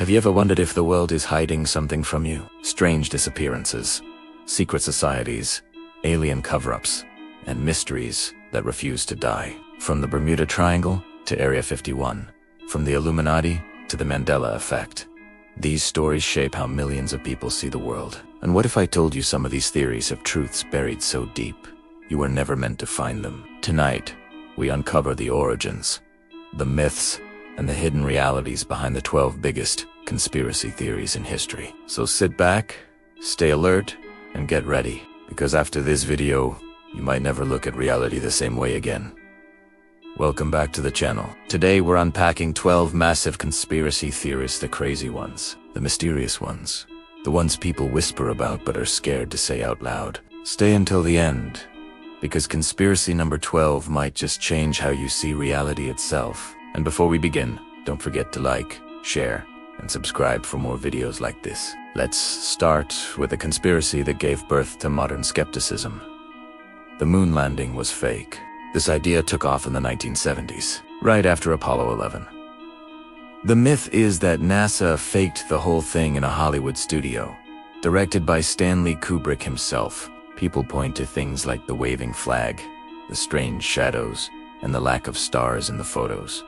Have you ever wondered if the world is hiding something from you? Strange disappearances, secret societies, alien cover-ups, and mysteries that refuse to die. From the Bermuda Triangle to Area 51, from the Illuminati to the Mandela effect. These stories shape how millions of people see the world. And what if I told you some of these theories have truths buried so deep, you were never meant to find them? Tonight, we uncover the origins, the myths, and the hidden realities behind the 12 biggest conspiracy theories in history. So sit back, stay alert, and get ready, because after this video, you might never look at reality the same way again. Welcome back to the channel. Today we're unpacking 12 massive conspiracy theories, the crazy ones, the mysterious ones, the ones people whisper about but are scared to say out loud. Stay until the end, because conspiracy number 12 might just change how you see reality itself. And before we begin, don't forget to like, share, and subscribe for more videos like this. Let's start with a conspiracy that gave birth to modern skepticism. The moon landing was fake. This idea took off in the 1970s, right after Apollo 11. The myth is that NASA faked the whole thing in a Hollywood studio. Directed by Stanley Kubrick himself, people point to things like the waving flag, the strange shadows, and the lack of stars in the photos.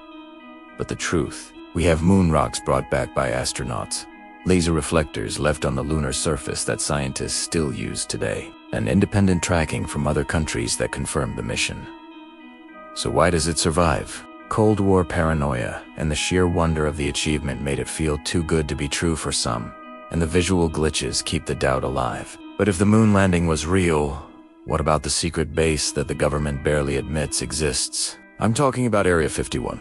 But the truth, we have moon rocks brought back by astronauts, laser reflectors left on the lunar surface that scientists still use today, and independent tracking from other countries that confirm the mission. So why does it survive? Cold War paranoia and the sheer wonder of the achievement made it feel too good to be true for some, and the visual glitches keep the doubt alive. But if the moon landing was real, what about the secret base that the government barely admits exists? I'm talking about Area 51.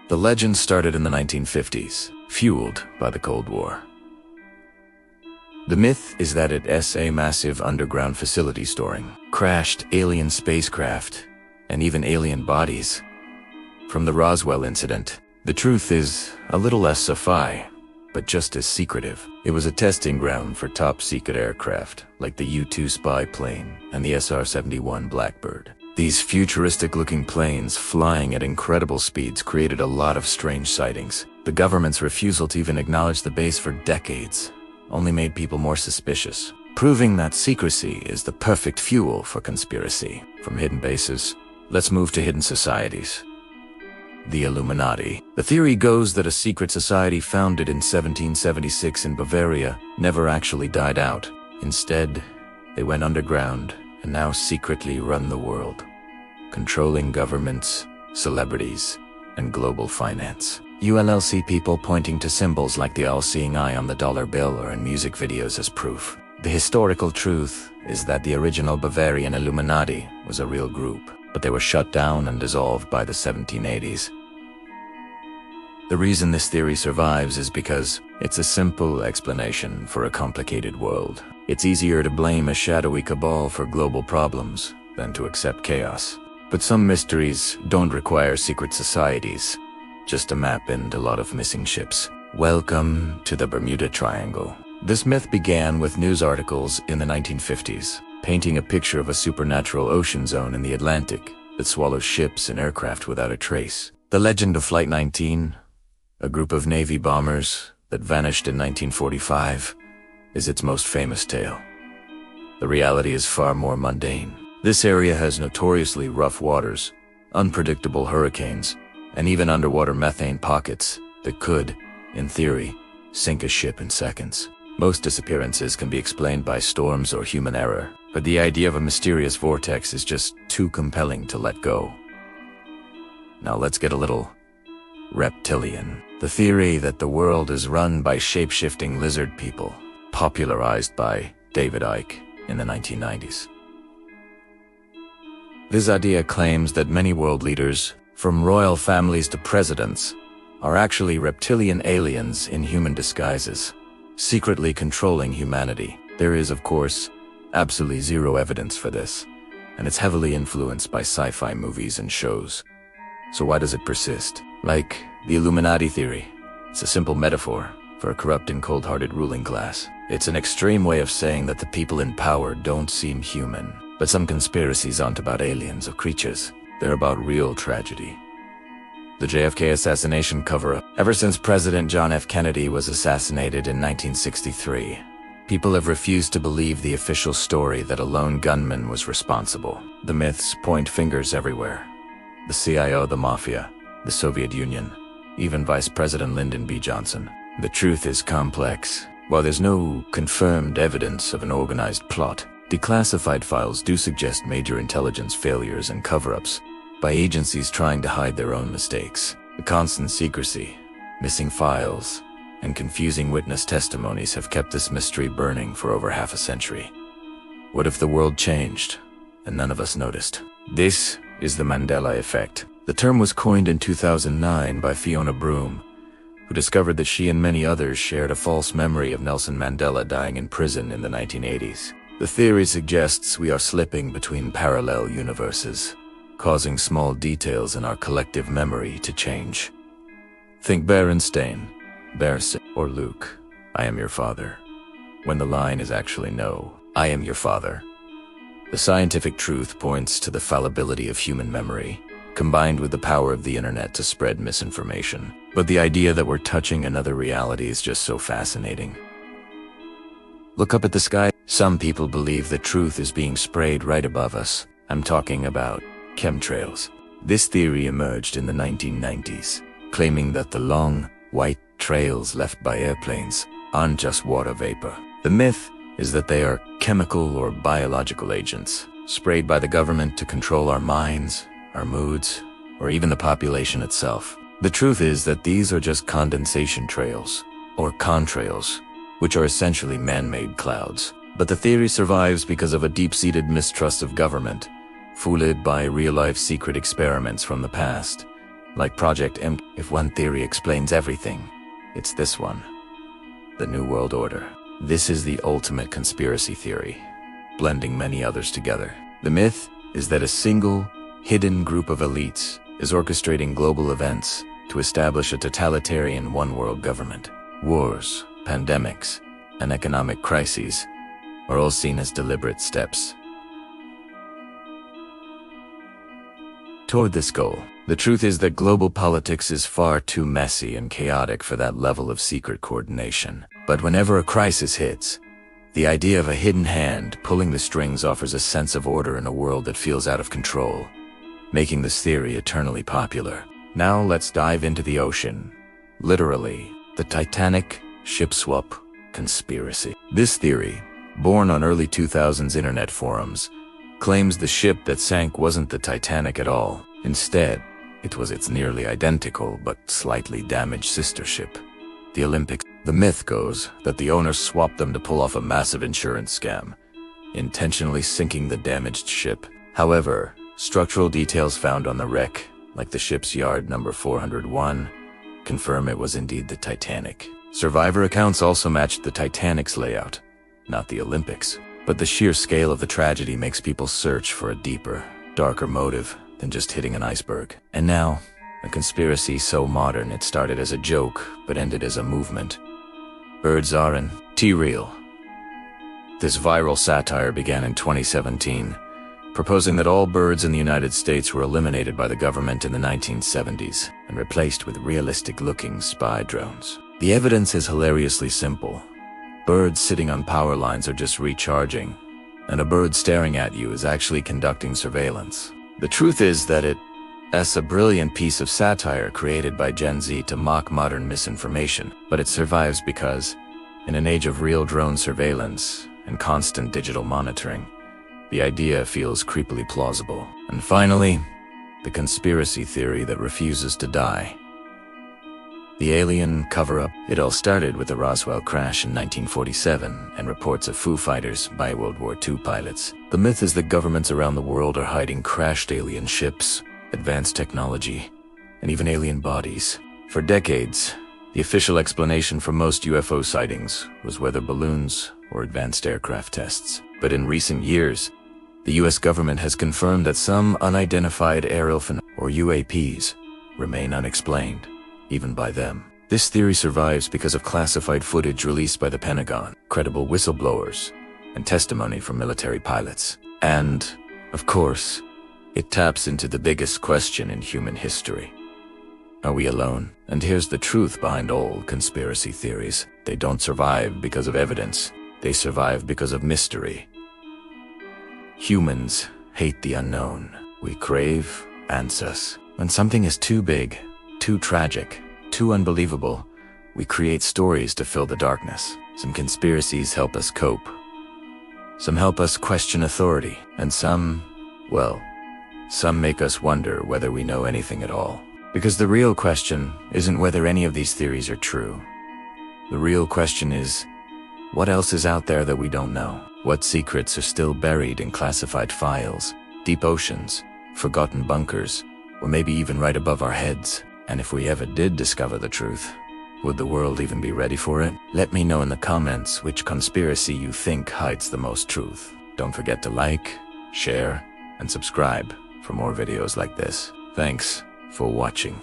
The legend started in the 1950s, fueled by the Cold War. The myth is that it's a massive underground facility storing crashed alien spacecraft and even alien bodies. From the Roswell incident, the truth is a little less sci-fi, but just as secretive. It was a testing ground for top-secret aircraft, like the U-2 spy plane and the SR-71 Blackbird. These futuristic-looking planes flying at incredible speeds created a lot of strange sightings. The government's refusal to even acknowledge the base for decades only made people more suspicious, proving that secrecy is the perfect fuel for conspiracy. From hidden bases, let's move to hidden societies. The Illuminati. The theory goes that a secret society founded in 1776 in Bavaria never actually died out. Instead, they went underground and now secretly run the world, controlling governments, celebrities, and global finance. ULLC people pointing to symbols like the all-seeing eye on the dollar bill or in music videos as proof. The historical truth is that the original Bavarian Illuminati was a real group, but they were shut down and dissolved by the 1780s. The reason this theory survives is because it's a simple explanation for a complicated world. It's easier to blame a shadowy cabal for global problems than to accept chaos. But some mysteries don't require secret societies, just a map and a lot of missing ships. Welcome to the Bermuda Triangle. This myth began with news articles in the 1950s, painting a picture of a supernatural ocean zone in the Atlantic that swallows ships and aircraft without a trace. The legend of Flight 19, a group of Navy bombers that vanished in 1945, is its most famous tale. The reality is far more mundane. This area has notoriously rough waters, unpredictable hurricanes, and even underwater methane pockets that could, in theory, sink a ship in seconds. Most disappearances can be explained by storms or human error, but the idea of a mysterious vortex is just too compelling to let go. Now let's get a little reptilian. The theory that the world is run by shape-shifting lizard people, popularized by David Icke in the 1990s. This idea claims that many world leaders, from royal families to presidents, are actually reptilian aliens in human disguises, secretly controlling humanity. There is, of course, absolutely zero evidence for this, and it's heavily influenced by sci-fi movies and shows. So why does it persist? Like the Illuminati theory, it's a simple metaphor for a corrupt and cold-hearted ruling class. It's an extreme way of saying that the people in power don't seem human. But some conspiracies aren't about aliens or creatures. They're about real tragedy. The JFK assassination cover-up. Ever since President John F. Kennedy was assassinated in 1963, people have refused to believe the official story that a lone gunman was responsible. The myths point fingers everywhere. The CIO, the Mafia, the Soviet Union, even Vice President Lyndon B. Johnson. The truth is complex. While there's no confirmed evidence of an organized plot, declassified files do suggest major intelligence failures and cover-ups by agencies trying to hide their own mistakes. The constant secrecy, missing files, and confusing witness testimonies have kept this mystery burning for over half a century. What if the world changed and none of us noticed? This is the Mandela effect. The term was coined in 2009 by Fiona Broome, who discovered that she and many others shared a false memory of Nelson Mandela dying in prison in the 1980s. The theory suggests we are slipping between parallel universes, causing small details in our collective memory to change. Think Berenstain, or Luke, I am your father, when the line is actually no, I am your father. The scientific truth points to the fallibility of human memory, combined with the power of the internet to spread misinformation. But the idea that we're touching another reality is just so fascinating. Look up at the sky. Some people believe the truth is being sprayed right above us. I'm talking about chemtrails. This theory emerged in the 1990s, claiming that the long, white trails left by airplanes aren't just water vapor. The myth is that they are chemical or biological agents, sprayed by the government to control our minds, our moods, or even the population itself. The truth is that these are just condensation trails, or contrails, which are essentially man-made clouds. But the theory survives because of a deep-seated mistrust of government, fooled by real-life secret experiments from the past, like Project M. If one theory explains everything, it's this one: the New World Order. This is the ultimate conspiracy theory, blending many others together. The myth is that a single, hidden group of elites is orchestrating global events to establish a totalitarian one-world government. Wars, pandemics, and economic crises are all seen as deliberate steps toward this goal. The truth is that global politics is far too messy and chaotic for that level of secret coordination. But whenever a crisis hits, the idea of a hidden hand pulling the strings offers a sense of order in a world that feels out of control, making this theory eternally popular. Now let's dive into the ocean. Literally, the Titanic ship swap conspiracy. This theory, born on early 2000s internet forums, claims the ship that sank wasn't the Titanic at all. Instead, it was its nearly identical but slightly damaged sister ship, the Olympic. The myth goes that the owners swapped them to pull off a massive insurance scam, intentionally sinking the damaged ship. However, structural details found on the wreck, like the ship's yard number 401, confirm it was indeed the Titanic. Survivor accounts also matched the Titanic's layout, not the Olympics. But the sheer scale of the tragedy makes people search for a deeper, darker motive than just hitting an iceberg. And now, a conspiracy so modern it started as a joke but ended as a movement. Birds aren't real. This viral satire began in 2017, proposing that all birds in the United States were eliminated by the government in the 1970s and replaced with realistic-looking spy drones. The evidence is hilariously simple. Birds sitting on power lines are just recharging, and a bird staring at you is actually conducting surveillance. The truth is that it's a brilliant piece of satire created by Gen Z to mock modern misinformation, but it survives because, in an age of real drone surveillance and constant digital monitoring, the idea feels creepily plausible. And finally, the conspiracy theory that refuses to die. The alien cover-up. It all started with the Roswell crash in 1947 and reports of Foo Fighters by World War II pilots. The myth is that governments around the world are hiding crashed alien ships, advanced technology, and even alien bodies. For decades, the official explanation for most UFO sightings was weather balloons or advanced aircraft tests. But in recent years, the US government has confirmed that some unidentified aerial phenomena, or UAPs, remain unexplained, even by them. This theory survives because of classified footage released by the Pentagon, credible whistleblowers, and testimony from military pilots. And, of course, it taps into the biggest question in human history. Are we alone? And here's the truth behind all conspiracy theories. They don't survive because of evidence. They survive because of mystery. Humans hate the unknown. We crave answers. When something is too big, too tragic, too unbelievable, we create stories to fill the darkness. Some conspiracies help us cope. Some help us question authority. And some make us wonder whether we know anything at all. Because the real question isn't whether any of these theories are true. The real question is, what else is out there that we don't know? What secrets are still buried in classified files, deep oceans, forgotten bunkers, or maybe even right above our heads? And if we ever did discover the truth, would the world even be ready for it? Let me know in the comments which conspiracy you think hides the most truth. Don't forget to like, share, and subscribe for more videos like this. Thanks for watching.